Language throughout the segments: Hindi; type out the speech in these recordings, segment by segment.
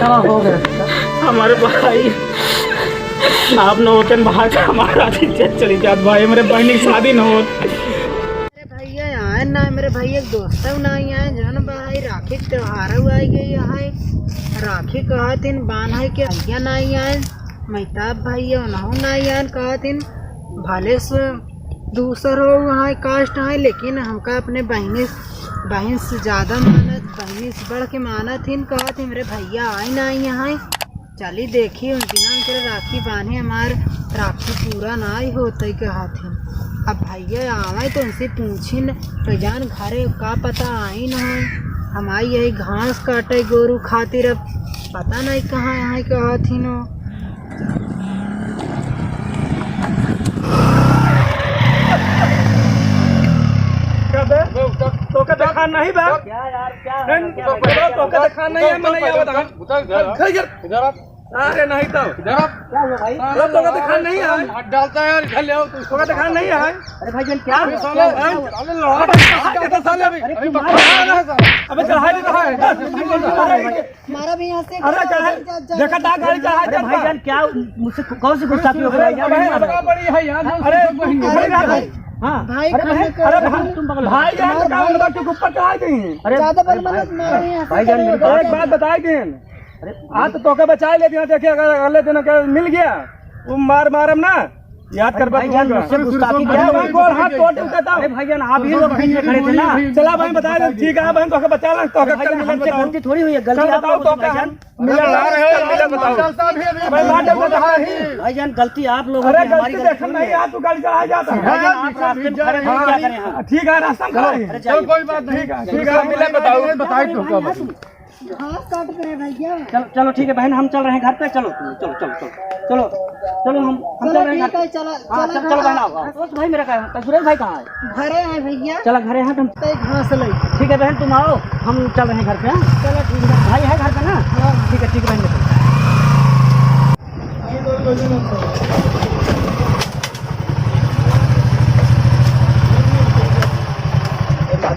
हो गया हमारे भाई आप न होते भाई हमारा इज्जत चली जात भाई, मेरे बहन की शादी न हो। मेरे भैया यहाँ ना, मेरे भैया दोस्त ना यहाँ जन भाई राखी त्योहार हुआ गई यहाँ राखी कहा तीन बान है के भैया ना यहाँ महिताब भैया उन्होंने ना यहाँ कहा तीन भले से दूसर हो वहाँ कास्ट है, लेकिन हमका अपने बहन से ज़्यादा मानत, बहनी से बढ़ के मानत हिन कहा थी मेरे भैया आए ना यहाँ चली देखी उन दिना के राखी बांधे हमार राखी पूरा ना ही होता ही कहा थी। अब भैया आवे तो उनसे पूछी न तो जान घरे का पता आई न है, हमारी यही घास काटे गोरू खातिर, अब पता नहीं कहाँ यहाँ कहा थी न। तो का देखा नहीं बा क्या यार क्या तो का देखा नहीं है, मैंने ये बता अरे नहीं तो क्या हुआ भाई? तो का देखा नहीं है, हाथ डालता है यार, इधर ले आओ तो का देखा नहीं है। अरे भाई जान क्या हुआ? साले साले लड़ा के साले अभी बकरा है। अबे चढ़ा दे है हमारा भी यहाँ से अरे चढ़ा देखा ता गाड़ी चढ़ा अरे भाई जान क्या मुझसे कौन सी गुस्ताखी हो गई यार? बकरा बड़ी है यार। अरे हाँ भाई अरे तुम भाई जान का उनका के ऊपर चढ़ा गई हैं। अरे ज्यादा बड़ी मदद नहीं भाई जान एक बात बताई दिन आज तो के बचा ले दिया, देखिए अगर अगले दिन के मिल गया वो मारम ना याद कर भाई जान मुझसे गुस्ताखी क्या भाई गोल हाथ तोड़ देता। अरे भाई जान आप ही लोग बीच में खड़े थे ना। चला भाई बता दे ठीक है भाई तो के बचा ला तो भाई जान हमसे गलती थोड़ी हुई है, गलती आप बताओ लोगों तो की भाई जान। मिला ला रहे हो मिला बताओ डालता भी अभी भाई मार दे रहा है। भाई जान गलती आप लोगों अरे की, हमारी गलती गलती देखन नहीं नहीं है। यार तू गाड़ी चढ़ा जाता भाई जान आप रास्ते में खड़े थे, क्या करें हम? ठीक है रास्ता में खड़े अरे चल कोई बात नहीं। ठीक है मिला बताओ बताई तो कब चलो चलो ठीक है बहन, हम चल रहे हैं घर पे। चलो चलो चलो चलो चलो चलो हम चल रहे हैं घर पे। हाँ चलो बहन आओ। भाई मेरा कहा सुरेश भाई कहाँ है? घरे हैं भैया, चला घरे हैं तुम? घास लाई। ठीक है बहन तुम आओ, हम चल रहे हैं घर पे। हाँ चलो ठीक है। भाई है घर पे ना? ठीक है बहन।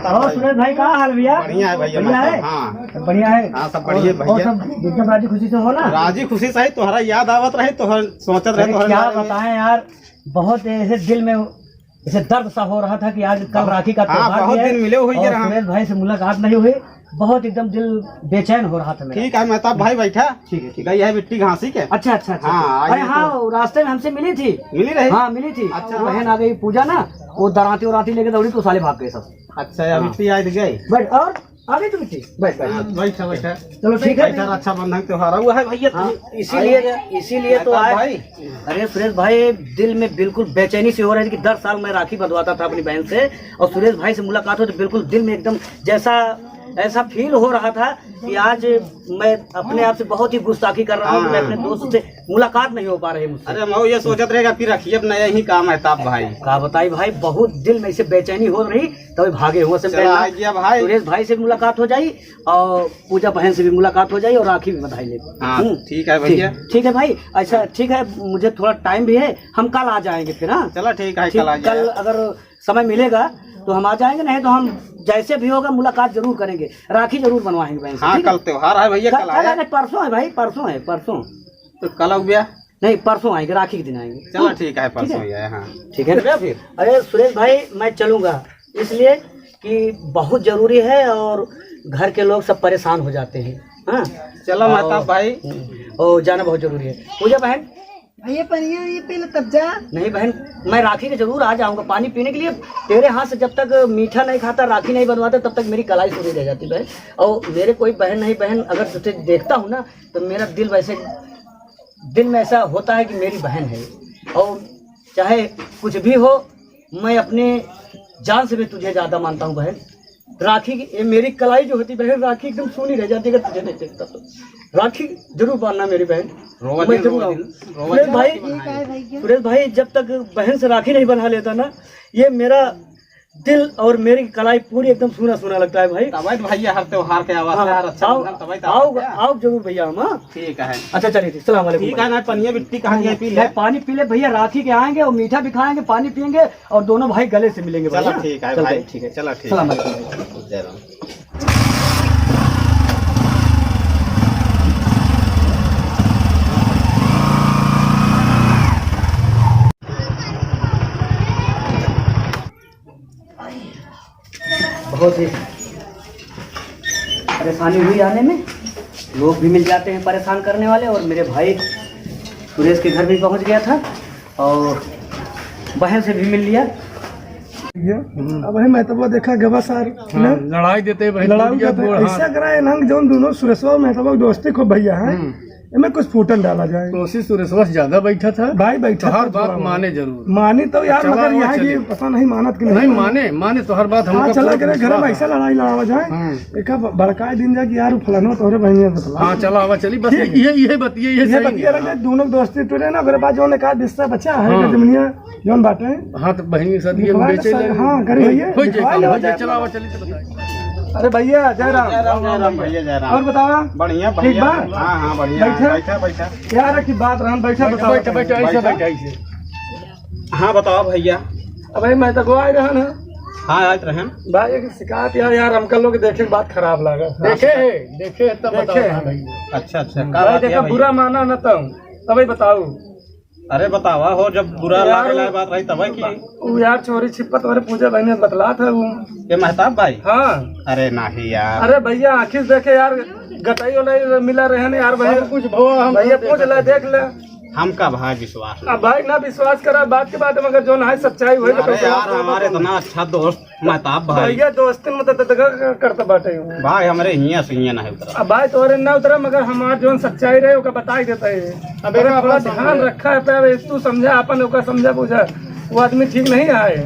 और सुरेश भाई का हाल भैया? बढ़िया है भैया। बढ़िया है? हाँ बढ़िया है। हाँ सब बढ़िया और भैया। सब एकदम राजी खुशी से हो ना? राजी खुशी से तोहरा याद आवत रहे, तोहर सोचत रहे अरे तोहर क्या बारे में। बताएं यार, बहुत ऐसे दिल में ऐसे दर्द सा हो रहा था कि आज कल राखी का हाँ, त्योहार बहुत भी है दिन मिले हुए और रहा। सुरेश भाई से मुलाकात नहीं हुई, बहुत एकदम दिल बेचैन हो रहा था मेरा। ठीक है मेहताब भाई बैठा। ठीक है गई है मिट्टी घासी के। अच्छा अच्छा अच्छा। हाँ, अरे आइए हाँ वो रास्ते में हमसे मिली थी। मिली रही। हाँ मिली थी। अच्छा। वो बहन आ गई पूजा ना, वो दराती लेके दौड़ी तो साले भाग गए सब। अच्छा मिट्टी आई गई। बैठ और आ गई तो मिट्टी बैठ हाँ, बैठा बैठा। चलो ठीक है। बैठा रक्षाबंधन त्योहार हुआ है भैया। हाँ, इसीलिए तो आए। भाई अरे सुरेश भाई दिल में बिल्कुल बेचैनी से हो रही थी कि 10 साल मैं राखी बंधवाता था अपनी बहन से, और सुरेश भाई से मुलाकात हो तो बिल्कुल दिल में एकदम जैसा ऐसा फील हो रहा था कि आज मैं अपने आप से बहुत ही गुस्ताखी कर रहा हूँ कि मैं अपने दोस्त से मुलाकात नहीं हो पा रही मुझसे। अरे मैं ये सोचत रहेगा फिर रखिए अब नया ही काम है ताब भाई। का बताई भाई, बहुत दिल में से बेचैनी हो रही तभी भागे हुए से चला आ गया भाई। सुरेश भाई से भी मुलाकात हो जाई और पूजा बहन से भी मुलाकात हो जाई और राखी भी बधाई ले। हाँ ठीक है भैया। ठीक है भाई। अच्छा ठीक है, मुझे थोड़ा टाइम भी है, हम कल आ जाएंगे फिर। हाँ चलो ठीक है ठीक, कल आ कल जाए। अगर समय मिलेगा तो हम आ जाएंगे, नहीं तो हम जैसे भी होगा मुलाकात जरूर करेंगे, राखी जरूर बनवाएंगे बहन से। हाँ ठीक है? कल त्योहार है भैया। कल आया नहीं, परसों है भाई, परसों है परसों। तो कल हो गया। नहीं परसों आएंगे, राखी के दिन आएंगे। चलो ठीक है परसों ही आए। हाँ ठीक है फिर अरे सुरेश भाई मैं चलूंगा इसलिए कि बहुत जरूरी है और घर के लोग सब परेशान हो जाते हैं। हाँ चलो मेहताब भाई। और जाना बहुत जरूरी है। पूजा बहन भैया पनिया ये पी लो तब जा। नहीं बहन, मैं राखी के जरूर आ जाऊंगा पानी पीने के लिए। तेरे हाथ से जब तक मीठा नहीं खाता, राखी नहीं बनवाता, तब तक मेरी कलाई सूरी रह जाती बहन। और मेरे कोई बहन नहीं, बहन अगर तुझे देखता हूँ ना तो मेरा दिल वैसे दिल में ऐसा होता है कि मेरी बहन है, और चाहे कुछ भी हो मैं अपने जान से भी तुझे ज्यादा मानता हूँ बहन। राखी की ये मेरी कलाई जो होती बहन, राखी एकदम सोनी रह जाती अगर तुझे नहीं देखता तो। राखी जरूर बांधना मेरी बहन। मैं जरूर आऊंगा। सुरेश भाई, सुरेश भाई जब तक बहन से राखी नहीं बना लेता ना, ये मेरा दिल और मेरी कलाई पूरी एकदम सूना सूना लगता है भाई। तब भैया हर त्योहार के आवाज आओ जरूर भैया हम। हाँ ठीक है। अच्छा चलिए सलाम वालेकुम। ठीक है ना पनिया मिट्टी कहाँ गया पी ले। भाई पानी पी ले भैया, राखी के आएंगे और मीठा भी खाएंगे, पानी पियेंगे और दोनों भाई गले से मिलेंगे। चलो भैया ठीक है चलते भाई। हैं, ठीक है चलो ठीक सलाम है। वालेकुम। जय राम। बहुत ही परेशानी हुई आने में। लोग भी मिल जाते हैं परेशान करने वाले, और मेरे भाई सुरेश के घर भी पहुंच गया था और बहन से भी मिल लिया। अब भाई मैं तो वो देखा गवा सार लड़ाई देते भाई, लड़ाई ऐसा कराए नंग जोन दोनों सुरेशवा में तो दोस्ती खूब भैया है, इनमें कुछ फूटन डाला जाए। कोशिश सुरेश ज्यादा बैठा था भाई बैठा हर बात माने जरूर, मानी तो यार, चला मगर वो यहाँ चले। की पता नहीं मानत की नहीं माने तो हर बात हाँ हमको चला पूरा करे घर में ऐसा लड़ाई लड़ावा जाए, एक बड़का दिन जाके यार फलानो तोरे बहनिया बतला। हाँ चला आवा चली, बस ये बतिए ये ये सही बतिया है। रखे दोनों दोस्ती टूटे ना, मेरे पास जो ने कहा बिस्सा बच्चा है जमीनिया जोन बाटे। हाँ तो बहन के साथ ये लिखवा बेचे ले, ले। हाँ, करी भैया, हो लिखवा जाए ले, काम, हो हो जाए, जाए। चला आवा चली तो बताइए। अरे भैया जय राम। भैया जय राम। और बतावा बढ़िया ठीक भैया। बा? हाँ हाँ बढ़िया। बैठे? बैठा बैठा। यार की बात राम बैठा बताओ। बैठा ऐसे बैठा ऐसे। हाँ बताओ भैया। अब भाई मैं तो गोवा रहा ना हाँ आज रहन। भाई एक शिकायत यार हमका लोग देखे के बात खराब लगा। देखे तब देखे। बताओ भाई। अच्छा अच्छा का भाई बात देखा है बुरा माना न तब बताऊ। अरे बतावा हो, जब बुरा यार, लागे लागे बात रही तब की। वो यार चोरी छिपत वाले पूजा बहने बतला था वो। ये महताब भाई। हाँ अरे नहीं यार। अरे भैया आखिर देखे यार गटाई वाला मिला रहे ना यार भैया, कुछ भवा हम भैया पूछ ले देख ले। हमका भाई विश्वास नहीं। अब भाई ना विश्वास करा बात के बाद, मगर जो ना है सच्चाई वही अरे यार हमारे इतना अच्छा दोस्त महताब भाई। भैया दोस्ती में तो करता बाटे हूँ। भाई हमारे हिया से हिया नहीं उतरा। अब भाई तोरे ना उतरा, मगर हमार जो सच्चाई रहे ओका बता ही देता है। अब एक थोड़ा ध्यान रखा है पे, तू समझा अपन ओका समझा बुझा, वो आदमी ठीक नहीं आए।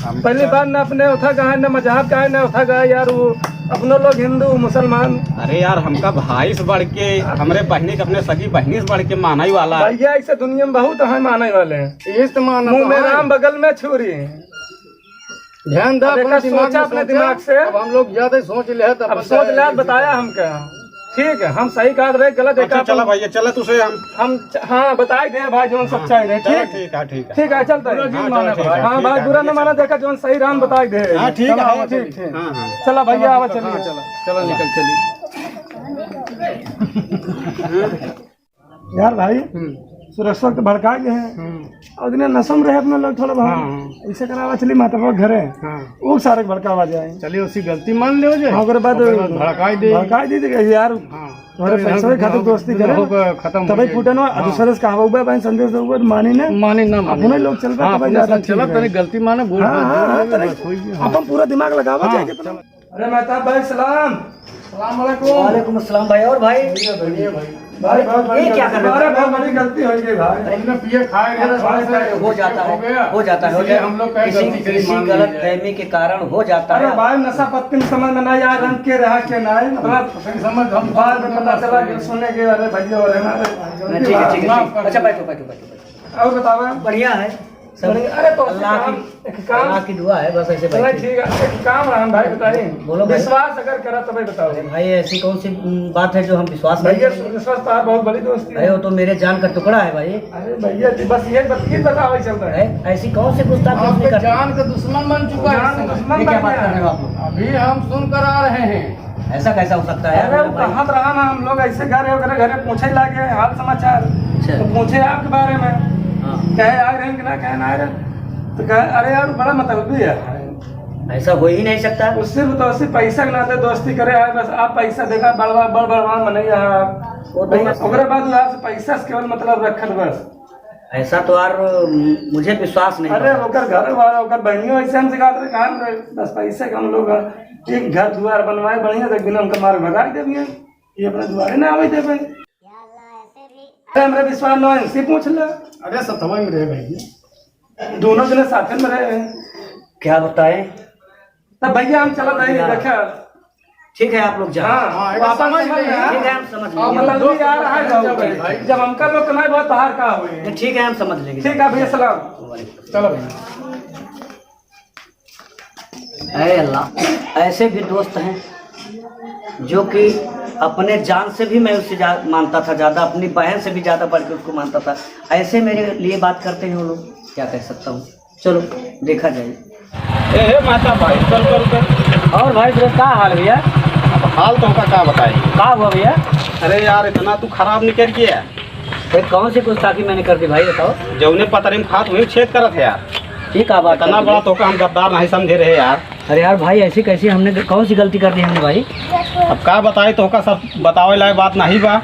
पहली बार ना अपने उठा कहा ना मजहब का है ना उठा कहा यार, वो अपने लोग हिंदू मुसलमान। अरे यार हमका भाई से बढ़ के, हमारे बहनी के अपने सगी बहनी से बढ़ के माना ही वाला है। भैया ऐसे दुनिया में बहुत है माने वाले हैं। इस माना मुंह में राम बगल में छुरी। ध्यान दा देखा, सोचा अपने दिमाग से। अब हम लोग ज्यादा सोच ले हैं, अब सोच ले बताया हमका। ठीक है हम सही कहा रहे, गलत अच्छा देखा चला भैया चला तुझे हम। हाँ बताई दे भाई जो सच्चाई रहे। चलो ठीक ठीक है ठीक है। ठीक है चलता है। हाँ, चलो, ठीक है, हाँ ठीक भाई है, बुरा ठीक न माना, देखा जो सही राम बताई दे। हाँ ठीक चलो, है ठीक ठीक। हाँ हाँ। चला भैया आवा चलिए। चलो निकल चली। यार भाई सुरक्षा के भड़का गए हैं और दिन नशम रहे अपने लोग थोड़ा बहुत ऐसे करावा चली माता घर है वो सारे भड़कावा जाए। चलिए उसी गलती मान ले जाए। हाँ, ओकरे बाद भड़काई दे। भड़काई दी थी यार तुम्हारे पैसा के खातिर दोस्ती करे खत्म तभी फूटन दूसरे से कहा बहन संदेश दो मानी ने माने ना माने अपने लोग चल हाँ, पाए अपने साथ चला तनी गलती माने बोल अपन पूरा दिमाग लगावा चाहिए। अरे महताब भाई सलाम। वालेकुम अस्सलाम भाई। और भाई भाई बहुत बड़ी ये क्या कर रहे हो? अरे बहुत बड़ी गलती हो गई भाई। हमने पिए खाए गए हो जाता है, हो जाता है, हो इसलिए जाता हम लोग है। कहीं किसी गलती करी किसी मान गलत लीजिए। फहमी के कारण हो जाता अरे है। भाई नशा पत्ती में समझ में नहीं आया रंग के रहा के नहीं मतलब समझ हम बाद में पता चला कि सुनने के अरे भैया और है ना ठीक है ठीक है। अच्छा बैठो बैठो बैठो। और बताओ बढ़िया है सब। अरे तो अल्लाह काम की दुआ है, बस ऐसे चला बैठो। ठीक है एक काम राम भाई बताइए बोलो भाई। विश्वास अगर करा तो भाई बताओ भाई ऐसी कौन सी बात है जो हम विश्वास नहीं भैया करेंगे? विश्वास तो आप बहुत बड़ी दोस्ती भाई है। वो तो मेरे जान का टुकड़ा है भाई। अरे भैया जी बस ये बताओ ही चलता है। ऐसी कौन सी गुस्ताखी हमने आपके कर जान का दुश्मन बन चुका जान का है। दुश्मन ये क्या बन बात गया। कर रहे हो आप लोग? अभी हम सुनकर आ रहे हैं। ऐसा कैसा हो सकता है अरे यार वो भाई? कहाँ रहा ना हम लोग ऐसे घरे पूछे लागे हाल समाचार अच्छा। तो पूछे आपके बारे में हाँ। कहे आ रहे हैं कि ना कहे ना आ रहे तो कहे अरे यार बड़ा मतलब भी है ऐसा हो ही नहीं सकता। उससे तो उससे पैसा के नाते दोस्ती करे है बस आप पैसा देखा बड़वान बने वो तो बस- ओकरे बाद आपसे पैसा से केवल मतलब रखल बस। ऐसा तो यार मुझे विश्वास नहीं अरे है। ओकर घर वाला ओकर बहनियों ऐसे हमसे कहा कहा बस पैसे के हम लोग एक घर द्वार बनवाए बढ़िया देख बिना उनका मार भगा देविए ये अपने द्वारे ना आवे देवे। अरे हमरे विश्वास न इनसे पूछ ले। अरे सतवा में रहे भाई। दोनों जने साथ में रहे हैं क्या बताएं? तब भैया हम चला नहीं देखा। ठीक है आप लोग जाओ। हाँ वापस समझ ठीक है हम समझ हाँ, लेंगे। मतलब यार है भाई जब हमका लोग नहीं बहुत बाहर का हुए। ठीक है हम समझ लेंगे। ठीक है भैया सलाम। चलो भाई। अरे अल्लाह ऐसे भी दोस्त हैं जो कि अपने जान से भी मैं उससे मानता था ज़्यादा, अपनी बहन से भी ज़्यादा बढ़ के उसको मानता था। ऐसे मेरे लिए बात करते हैं वो लोग, क्या कह सकता हूँ। चलो देखा जाए। ए माता भाई चल चल। और भाई तेरा क्या हाल भैया? अब हाल तो का क्या बताई। क्या हुआ भैया? अरे यार इतना तू खराब निकल गया। भाई कौन सी गुस्ताखी मैंने कर दी भाई बताओ। जौने पतरी में खात वही छेद करत है यार। ठीक है बात इतना बड़ा तो हम गद्दार नहीं समझे रहे यार। अरे यार भाई ऐसी कैसी हमने कौन सी गलती कर दी हमने भाई? अब का बताए तो का सब बतावे लायक बात नहीं बा।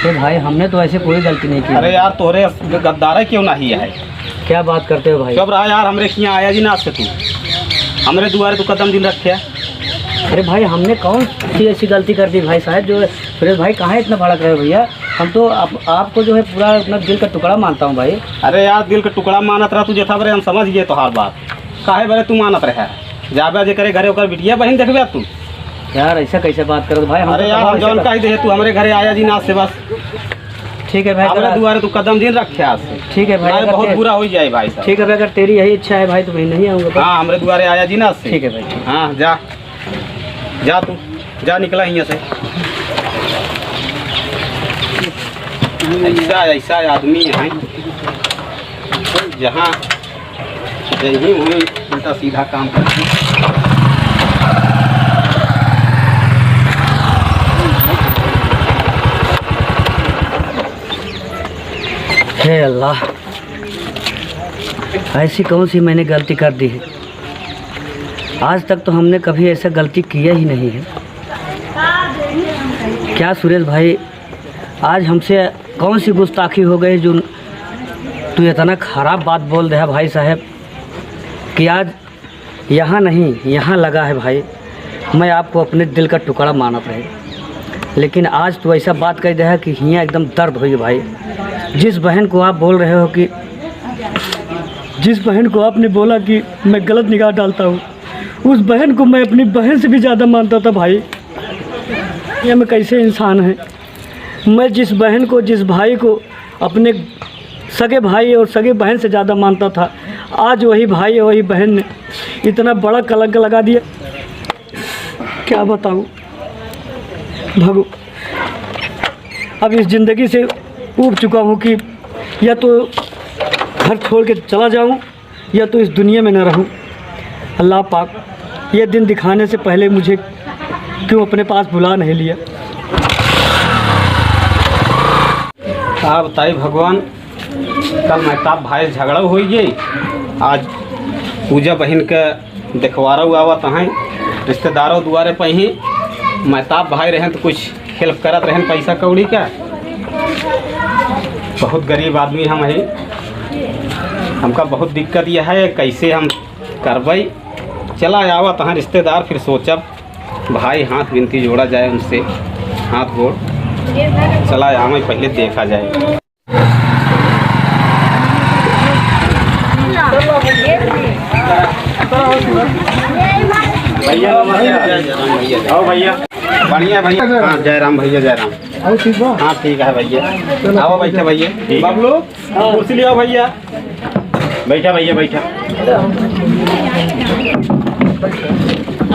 तो भाई हमने तो ऐसे कोई गलती नहीं की। अरे यार तोरे गद्दारे क्यों नहीं है? क्या बात करते हो भाई? कब रहा यार हमरे यहाँ आया जी ना से तू हमरे दुआरे तू कदम दिन रखे। अरे भाई हमने कौन सी ऐसी गलती कर दी भाई साहब? जो सुरेश भाई कहाँ इतना भड़क रहे हो भैया? हम तो आपको जो है पूरा अपना दिल का टुकड़ा मानता हूँ भाई। अरे यार दिल का टुकड़ा मानत रहा तुझे था बरे हम समझ गए तोहार बात। काहे बरे तू मानत रहे? जाबे जे करे घरे ओकर बिटिया बहन देखबे तू। यार ऐसा कैसे बात करो भाई? अरे यार हम जौन कह दे तू हमरे घरे आया जी ना से बस। ठीक है भाई, हमरे दुआरे तू कदम दिन रखे आज से। ठीक है भाई, अगर बहुत बुरा हो जाए भाई साहब। ठीक है भाई, अगर तेरी यही इच्छा है भाई तो मैं नहीं आऊँगा। हाँ हमरे दुआरे आया जी ना से। ठीक है भाई। हाँ जा जा तू जा निकला यहाँ से। ऐसा ऐसा आदमी है जहाँ यही हुई उल्टा सीधा काम करती। हे अल्लाह, ऐसी कौन सी मैंने गलती कर दी है? आज तक तो हमने कभी ऐसा गलती किया ही नहीं है। क्या सुरेश भाई आज हमसे कौन सी गुस्ताखी हो गई जो तू इतना ख़राब बात बोल रहा है भाई साहब कि आज यहाँ नहीं यहाँ लगा है भाई। मैं आपको अपने दिल का टुकड़ा मानत रहे, लेकिन आज तो ऐसा बात कह दिया है कि यहाँ एकदम दर्द होगी भाई। जिस बहन को आप बोल रहे हो कि जिस बहन को आपने बोला कि मैं गलत निगाह डालता हूँ, उस बहन को मैं अपनी बहन से भी ज़्यादा मानता था भाई। ये मैं कैसे इंसान है? मैं जिस बहन को जिस भाई को अपने सगे भाई और सगे बहन से ज़्यादा मानता था, आज वही भाई और वही बहन ने इतना बड़ा कलंक लगा दिया। क्या बताऊँ भगो, अब इस ज़िंदगी से ऊब चुका हूँ कि या तो घर छोड़ के चला जाऊँ या तो इस दुनिया में न रहूँ। अल्लाह पाक ये दिन दिखाने से पहले मुझे क्यों अपने पास बुला नहीं लिया। आप बताइए भगवान, कल महताब भाई झगड़ा हो गई, आज पूजा बहन के देखवारा आवत हैं रिश्तेदारों दुआरे पे ही। महताब भाई रहें तो कुछ हेल्प करत रहें पैसा कौड़ी का। बहुत गरीब आदमी हम है, हमका बहुत दिक्कत यह है कैसे हम करबई। चला आवत हैं रिश्तेदार, फिर सोचब भाई हाथ विनती जोड़ा जाए उनसे, हाथ गोड़ चला आवे पहले देखा जाए। भैया आओ भैया, बढ़िया भैया। हाँ जय राम भैया, जय राम। हाँ ठीक है भैया, आओ बैठे भैया। बबलू कुर्सी ले आओ भैया। बैठा भैया बैठा,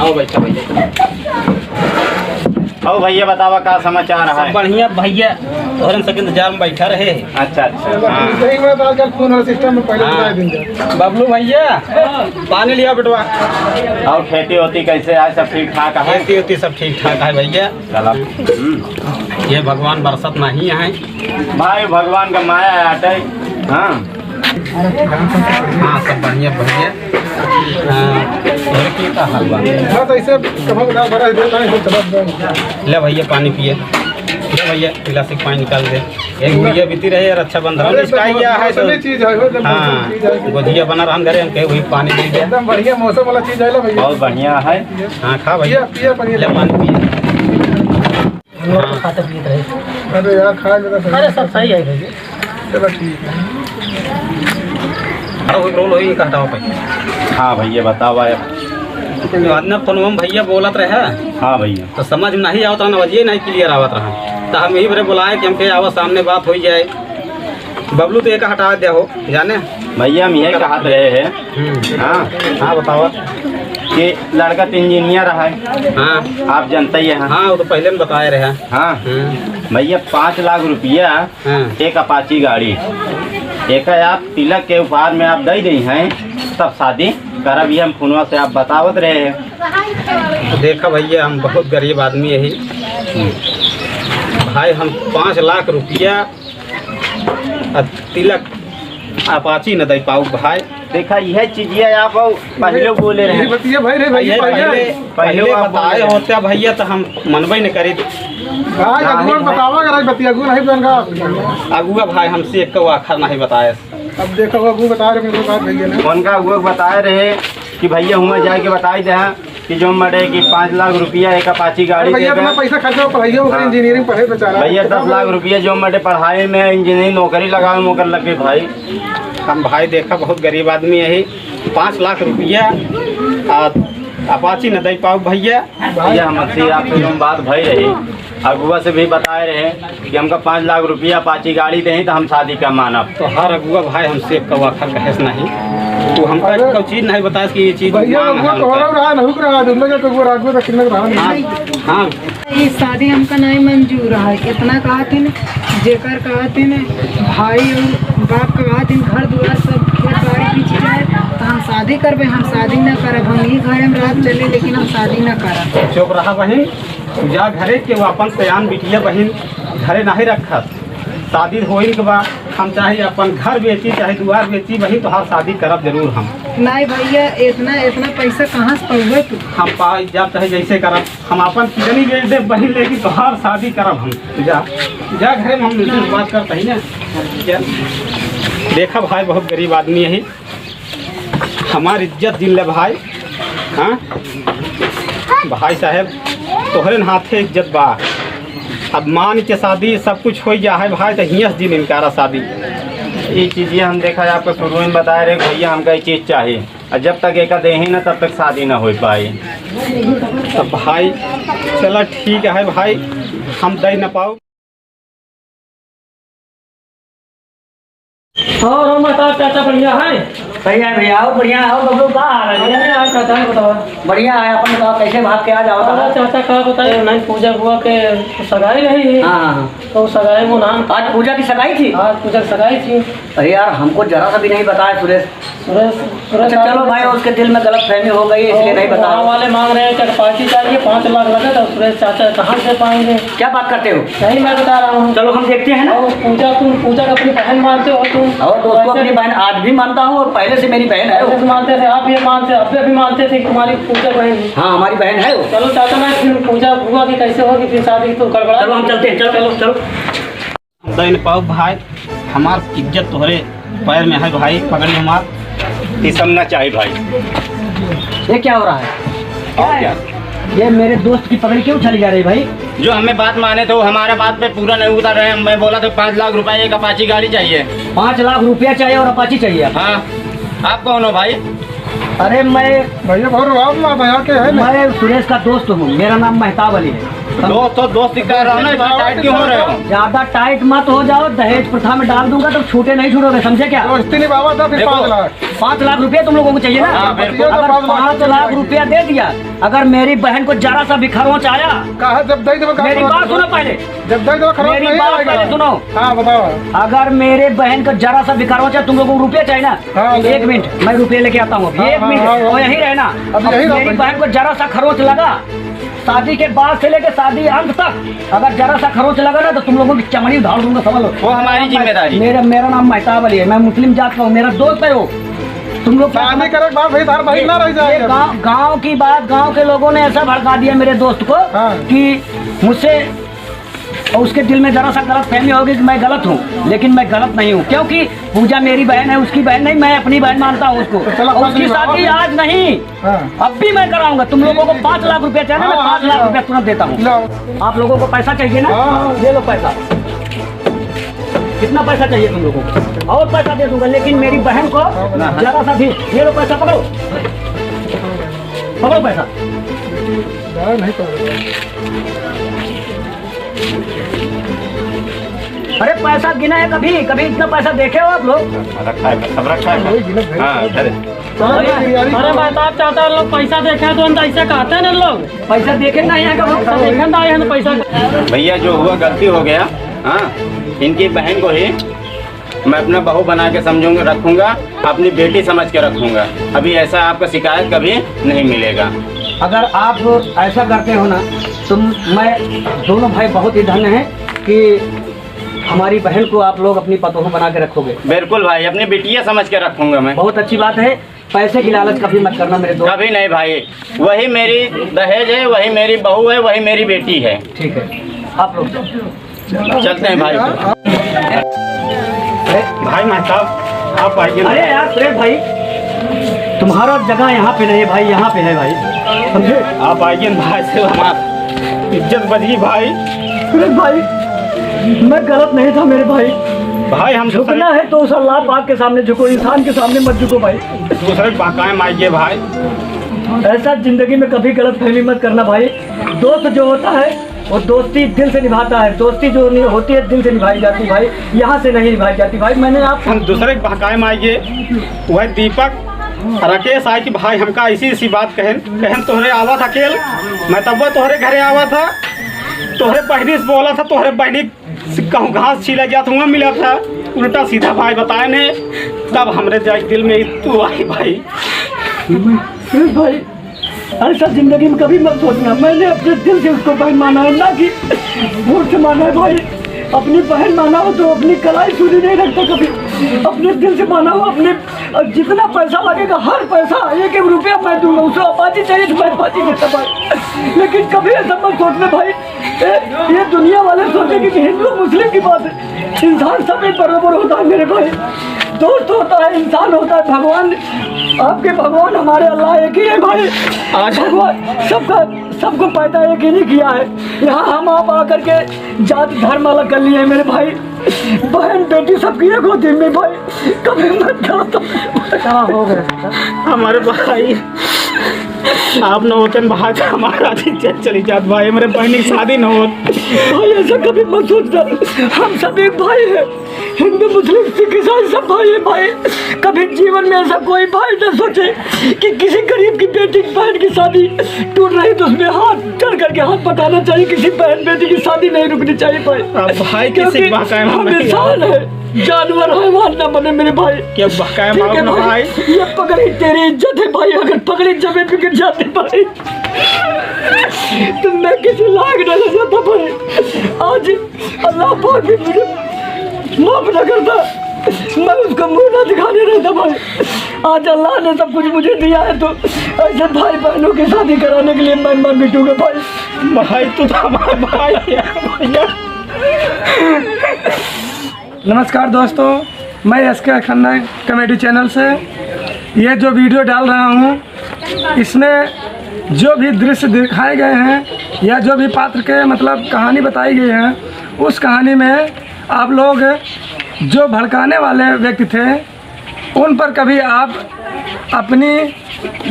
आओ बैठा भैया। आओ भैया बतावा का समाचार है? बढ़िया भैया, तोहरन सके इंतजार में बैठा रहे। अच्छा अच्छा। हाँ। बबलू भैया पानी लिया बेटवा। और खेती होती कैसे है? सब ठीक ठाक है? खेती होती सब ठीक ठाक है भैया। चला ये भगवान बरसत नहीं है भाई, भगवान का माया है आटे। हाँ हाँ सब बढ़िया भैया। का हाल बा? ले भैया पानी पिए, ले भैया गिलास से पानी निकाल दे। एक गुड़िया बीती रहे यार, अच्छा बंद रहा गया है तो। हाँ गुजिया बना रहा घरे, हम कहे वही पानी दे दिया। एकदम बढ़िया मौसम वाला चीज है भैया। बहुत बढ़िया है। हाँ खा भैया, ले पानी पिए। खाते पीते रहे। अरे यार खा लेना। अरे सब सही है भैया। चलो ठीक है। रोल होई का हटाओ भाई। हाँ भैया बतावा। ना फोन भैया बोलत रहे, हाँ भैया तो समझ में नहीं आवत रहा, नवजिए नहीं क्लियर आवत रहा, तो हम यही बड़े बुलाए कि हमके आवा सामने बात हो जाए। बबलू तो एक हटा दिया हो जाने भैया, हम यही कहते रहे हैं। हाँ हाँ बताओ कि लड़का तो इंजीनियर है। हाँ आप जानते ही हैं। हाँ वो तो पहले में बताए रहे। हाँ भैया 5 लाख रुपया एक अपाची गाड़ी, एक आप तिलक के उपहार में आप दे रही हैं, तब शादी करब ये हम फोनवा से आप बतावत रहे हैं। तो देखा भैया हम बहुत गरीब आदमी यही भाई, हम 5 लाख रुपया तिलक अपाची न दे पाऊ भाई। देखा यह चीज़ आप पहले बोले रहे बतिया भाई रे भाई पहले बताए होते भैया तो हम मनबे न करी। भाई अगुआ बतावा कर बतिया अगुआ नहीं जानका अगुआ भाई हमसे एक आखर नहीं बताए। अब देखो अगुआ बता रहे मेरे को बात भैया ने उनका अगुआ बताए रहे कि भैया हुआ जाके बताई दे कि जो मरे कि 5 लाख रुपया एक अपाची गाड़ी भैया देगा। अपना पैसा खर्चा पढ़ाई हो इंजीनियरिंग पढ़े बेचारा भैया 10 लाख रुपया जो मरे पढ़ाई में इंजीनियरिंग नौकरी लगाओ मोकर लगे भाई। हम भाई देखा बहुत गरीब आदमी यही 5 लाख रुपया अपाची न दे पाओ भैया। भैया हमसे आपसे जो बात भई रही अगुआ से भी बताए रहे कि हमका 5 लाख रुपया अपाची गाड़ी दें तो हम शादी का मानब। तो हर अगुआ भाई हमसे एक आखर कहेस नहीं तो हमका कोई चीज़ नहीं बताया कि ये चीज़ भैया अगुआ तो रहा नहीं रहा दूल्हा का अगुआ अगुआ तो किन्ने रहा हाँ ये शादी हमका नहीं मंजूर है। कितना कहा थी जेकर कहा थी भाई और बाप का कहा थी घर द्वार सब खेत बाड़ी पीछे जाए तो हम शादी करबे। हम शादी न करब, हम ही घर में रात चले लेकिन हम शादी न करब। चुप रहा बहन जा घरे के वो अपन सयान बिटिया बहन घरे नहीं रखत। शादी होने के बाद हम चाहे अपन घर बेची चाहे दुआर बेची वही तो हर शादी करब जरूर हम। नहीं भैया इतना इतना पैसा कहाँ से पौवे तू? हम पाई जब चाहे जैसे करब हम अपन किडनी बेच दे बहन लेकिन तो हर शादी करब हम। जा जा घरे में हम मिलकर बात करते ही ना। देखा भाई बहुत गरीब आदमी है हमारी इज्जत दिल ले भाई। हाँ भाई साहब तोहरे हाथे इज्जत बा। अब मान के शादी सब कुछ हो जा है भाई तो हियस दिन इनकारा शादी। ये चीज़ें हम देखा है आपको शुरू में बताए रहे भैया हमका ये चीज़ चाहिए और जब तक एक दे ही ना तब तक शादी ना हो पाई। तो भाई चलो ठीक है भाई हम दे न पाओ। और हम बता चाचा बढ़िया है। सही है भैया आओ बढ़िया आओ बबलू का हाल है? बढ़िया है चाचा बताओ। बढ़िया है अपन बताओ कैसे भाग के आ जाओ अरे चाचा का बताए नहीं पूजा हुआ के सगाई नहीं है। हाँ तो सगाई वो नाम आज पूजा की सगाई थी। आज पूजा की सगाई थी। अरे यार हमको जरा सा भी नहीं बताया सुरेश। सुरेश सुरेश अच्छा चलो भाई उसके दिल में गलत फहमी हो गई इसलिए नहीं गाँव बताया। वाले मांग रहे हैं कि पार्टी चाहिए 5 लाख लगे तो सुरेश चाचा कहाँ से पाएंगे? क्या बात करते हो? नहीं मैं बता रहा हूँ। चलो हम देखते हैं ना। और पूजा का अपनी बहन मानते हो तुम? और दोस्तों अपनी बहन आज भी मानता हूँ और पहले से मेरी बहन है वो। पहले से मानते थे आप ये मानते अब भी मानते थे कि तुम्हारी पूजा बहन। हाँ हमारी बहन है वो। चलो चाचा मैं फिर पूजा हुआ कि कैसे होगी फिर शादी तो गड़बड़ा। चलो हम चलते हैं चलो चलो चलो। दे न पाओ भाई हमार इज्जत तोहरे पैर में है भाई। पकड़ी हमार ये सब ना चाहिए भाई। ये क्या हो रहा है? और क्या ये मेरे दोस्त की पगड़ी क्यों चली जा रही भाई? जो हमें बात माने तो हमारे बात पे पूरा नहीं उतर रहे। मैं बोला तो 5 लाख रुपए एक अपाची गाड़ी चाहिए। 5 लाख रुपया चाहिए और अपाची चाहिए। हाँ आप कौन हो भाई? अरे मैं भैया बहुत राम भैया के है ना मैं सुरेश का दोस्त हूँ। मेरा नाम मेहताब अली है। दोस्त तो दोस्त कर रहा हूँ ना, इतना टाइट क्यों हो रहे हो? ज्यादा टाइट मत हो जाओ। दहेज प्रथा में डाल दूंगा तो छूटे नहीं छूटोगे समझे क्या? दोस्ती नहीं बाबा था फिर देखो। 5 लाख 5 लाख रुपया तुम लोगों को चाहिए ना? हाँ, बिल्कुल। अगर 5 लाख रुपया दे दिया अगर मेरी बहन को जरा सा भी खरोंच आया कहा जब दई दो मेरी बात सुनो पहले। जब दई दो खराब मेरी नहीं बात आएगा। पहले सुनो। हाँ बताओ। अगर मेरे बहन को जरा सा भी खरोंच है तुम लोगों को रुपया चाहिए ना? हाँ, 1 मिनट मैं रुपये लेके आता हूँ अभी। हाँ, 1 मिनट हाँ, हाँ, और यही रहना। अभी यही रहो मेरी भाई। बहन को जरा सा खरोंच लगा शादी के बाद से लेके शादी अंत तक अगर जरा सा खरोंच लगा ना तो तुम लोगों की चमड़ी उधार दूंगा समझ लो। वो हमारी जिम्मेदारी। मेरा नाम मेहताब अली है। मैं मुस्लिम जात का हूँ। मेरा दोस्त है वो। तुम लोग क्या शादी करे बात भाई तार भाई ना रह ये जाएगा। गांव की बात गांव के लोगों ने ऐसा भड़का दिया मेरे दोस्त को हाँ। कि मुझसे और उसके दिल में जरा सा गलत फहमी होगी कि मैं गलत हूँ। लेकिन मैं गलत नहीं हूँ क्योंकि पूजा मेरी बहन है उसकी बहन नहीं। मैं अपनी बहन मानता हूँ उसको। तो चलो और उसकी बात शादी नहीं आज नहीं हाँ। अब भी मैं कराऊंगा। तुम लोगों को 5 लाख रुपया चाहिए मैं हाँ, 5 लाख रुपया तुरंत देता हूँ। लो आप लोगों को पैसा चाहिए ना? हाँ। ले लो पैसा। कितना पैसा चाहिए तुम लोगों को? और पैसा दे दूंगा लेकिन मेरी बहन को जरा सा भी। ये लो पैसा पकड़ो पकड़ो पैसा। नहीं पड़ा। अरे पैसा गिना है कभी कभी इतना पैसा देखे हो आप लोग? रखा है सब रखा है। हाँ इधर है। अरे मेहताब चाचा लोग पैसा देखे तो ऐसे कहते हैं ना लोग। पैसा देखे नहीं है पैसा देखे ना आए हैं तो पैसा। भैया जो हुआ गलती हो गया। हाँ इनकी बहन को ही मैं अपना बहू बना के समझूंगा रखूंगा अपनी बेटी समझ के रखूंगा। अभी ऐसा आपका शिकायत कभी नहीं मिलेगा। अगर आप ऐसा करते हो ना तो मैं दोनों भाई बहुत ही धन्य हैं कि हमारी बहन को आप लोग अपनी पतोह बना के रखोगे। बिल्कुल भाई, अपनी बिटिया समझ के रखूंगा मैं। बहुत अच्छी बात है। पैसे की लालच कभी मत करना मेरे दोस्त। कभी नहीं भाई, वही मेरी दहेज है, वही मेरी बहू है, वही मेरी बेटी है। ठीक है, आप लोग चलते हैं भाई। भाई महताब आप आइए। अरे यार सुरेश भाई, तुम्हारा जगह यहाँ पे नहीं है भाई, यहाँ पे है भाई, समझे? आप आइए भाई से हमारी इज्जत बची भाई। सुरेश भाई, मैं गलत नहीं था मेरे भाई। भाई हम झुकना है तो उस अल्लाह पाक के सामने झुको, इंसान के सामने मत झुको भाई। दूसरे बहकाए माइए भाई। ऐसा जिंदगी में कभी गलत फहमी मत करना भाई। दोस्त जो होता है वो दोस्ती दिल से निभाता है, दोस्ती जो नहीं होती है दिल से निभाई जाती भाई, यहाँ से नहीं निभाई जाती भाई। मैंने आप हम दूसरे बहकाए माइए। वह दीपक राकेश आए कि भाई हमका इसी बात कहन तोहरे आवा था खेल। मैं तब तोहरे घरे आवा था, तोहरे बहनी से बोला था, तोहरे बहनी कहूँ घास छीला गया था, वहाँ मिला था उल्टा सीधा भाई बताए ने। तब हमरे जाए दिल में तू आई भाई। भाई ऐसा जिंदगी में कभी मत सोचना। मैंने अपने दिल से उसको बहन माना है, ना कि भूल से माना है भाई। अपनी बहन माना हो तो अपनी कलाई सूरी नहीं रखता कभी, अपने दिल से माना हो। अपने जितना पैसा लगेगा हर पैसा, एक एक रुपया मैं दूंगा। उसे अपाची चाहिए तो मैं अपाची देता भाई, लेकिन कभी ऐसा मत सोचना भाई। ये दुनिया वाले सोचेंगे कि हिंदू मुस्लिम की बात है। इंसान सब एक बराबर होता है मेरे भाई। दोस्त होता है, इंसान होता है, भगवान आपके भगवान हमारे अल्लाह एक ही है भाई। आज भगवान सबको पैदा एक ही नहीं किया है। यहाँ हम आप आकर के जाति धर्म अलग कर लिए मेरे भाई। बहन बेटी सबकी एक होती है मेरे भाई, कभी मत क्या हो गया हमारे भाई आप न होते भाई तो हमारा इज्जत चली जात भाई। मेरे बहन की शादी न हो भाई, ऐसा कभी मत सोचना। हम सब एक भाई है, हिंदू मुस्लिम सिख ईसाई सब भाई है भाई। कभी जीवन में ऐसा कोई भाई न सोचे कि किसी गरीब की बेटी की बहन की शादी टूट रही तो उसमें हाथ चढ़ करके हाथ पटाना चाहिए। किसी बहन बेटी की शादी नहीं रुकनी चाहिए भाई। भाई किसी हम इंसान है, जानवर हैवान ना बने मेरे भाई। क्या बकाया ठीक है भाई, ये पगड़ी तेरी इज्जत है भाई। अगर पगड़ी जमीन पे गिर जाती भाई तो मैं किसी लायक न रह जाता भाई। आज अल्लाह पाक भी मुझे माफ न करता, मैं उसका मुंह न दिखाने रहता भाई। आज अल्लाह ने सब कुछ मुझे दिया है तो ऐसे भाई बहनों की शादी कराने के लिए मैं मर मिटूंगा भाई। भाई तू तो हमारा भाई है भैया। नमस्कार दोस्तों, मैं एसके खन्ना कॉमेडी चैनल से ये जो वीडियो डाल रहा हूँ, इसमें जो भी दृश्य दिखाए गए हैं या जो भी पात्र के मतलब कहानी बताई गई है, उस कहानी में आप लोग जो भड़काने वाले व्यक्ति थे उन पर कभी आप अपनी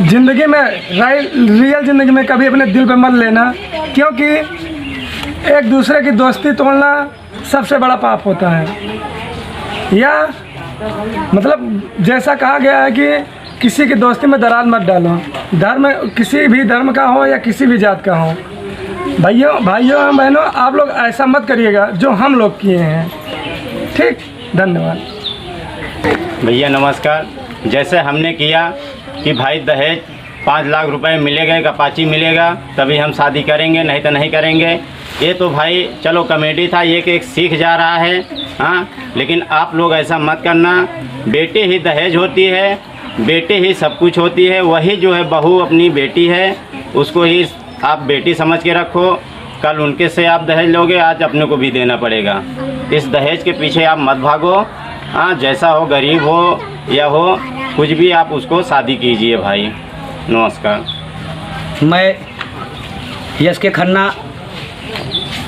ज़िंदगी में रियल ज़िंदगी में कभी अपने दिल पे मत लेना, क्योंकि एक दूसरे की दोस्ती तोड़ना सबसे बड़ा पाप होता है। या मतलब जैसा कहा गया है कि किसी की दोस्ती में दरार मत डालो। धर्म किसी भी धर्म का हो या किसी भी जात का हो, भाइयों बहनों, आप लोग ऐसा मत करिएगा जो हम लोग किए हैं। ठीक, धन्यवाद भैया। नमस्कार। जैसे हमने किया कि भाई दहेज 5 लाख रुपए मिलेगा, एक अपाची मिलेगा तभी हम शादी करेंगे, नहीं तो नहीं करेंगे। ये तो भाई चलो कॉमेडी था, ये कि एक सीख जा रहा है। हाँ, लेकिन आप लोग ऐसा मत करना। बेटे ही दहेज होती है, बेटे ही सब कुछ होती है। वही जो है बहू अपनी बेटी है, उसको ही आप बेटी समझ के रखो। कल उनके से आप दहेज लोगे, आज अपने को भी देना पड़ेगा। इस दहेज के पीछे आप मत भागो। हाँ, जैसा हो, गरीब हो या हो, कुछ भी आप उसको शादी कीजिए भाई। नमस्कार। मैं यश के खन्ना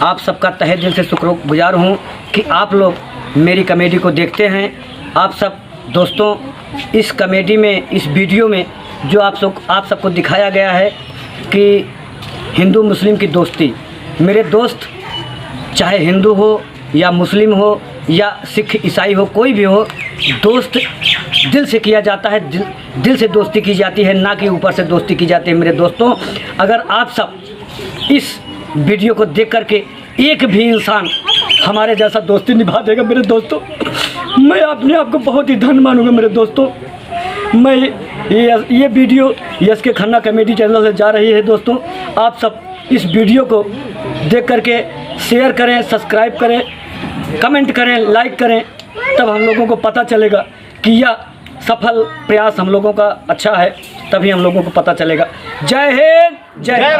आप सबका तहे दिल से शुक्रगुजार हूँ कि आप लोग मेरी कॉमेडी को देखते हैं। आप सब दोस्तों, इस कॉमेडी में, इस वीडियो में जो आप सबको दिखाया गया है कि हिंदू मुस्लिम की दोस्ती। मेरे दोस्त चाहे हिंदू हो या मुस्लिम हो या सिख ईसाई हो, कोई भी हो, दोस्त दिल से किया जाता है, दिल से दोस्ती की जाती है, ना कि ऊपर से दोस्ती की जाती है। मेरे दोस्तों, अगर आप सब इस वीडियो को देख करके एक भी इंसान हमारे जैसा दोस्ती निभा देगा मेरे दोस्तों, मैं अपने आप को बहुत ही धन्य मानूंगा मेरे दोस्तों। मैं ये वीडियो यश के खन्ना कॉमेडी चैनल से जा रही है दोस्तों। आप सब इस वीडियो को देख करके शेयर करें, सब्सक्राइब करें कमेंट करें, लाइक करें, तब हम लोगों को पता चलेगा कि यह सफल प्रयास हम लोगों का अच्छा है, तभी हम लोगों को पता चलेगा। जय हिंद, जय भारत।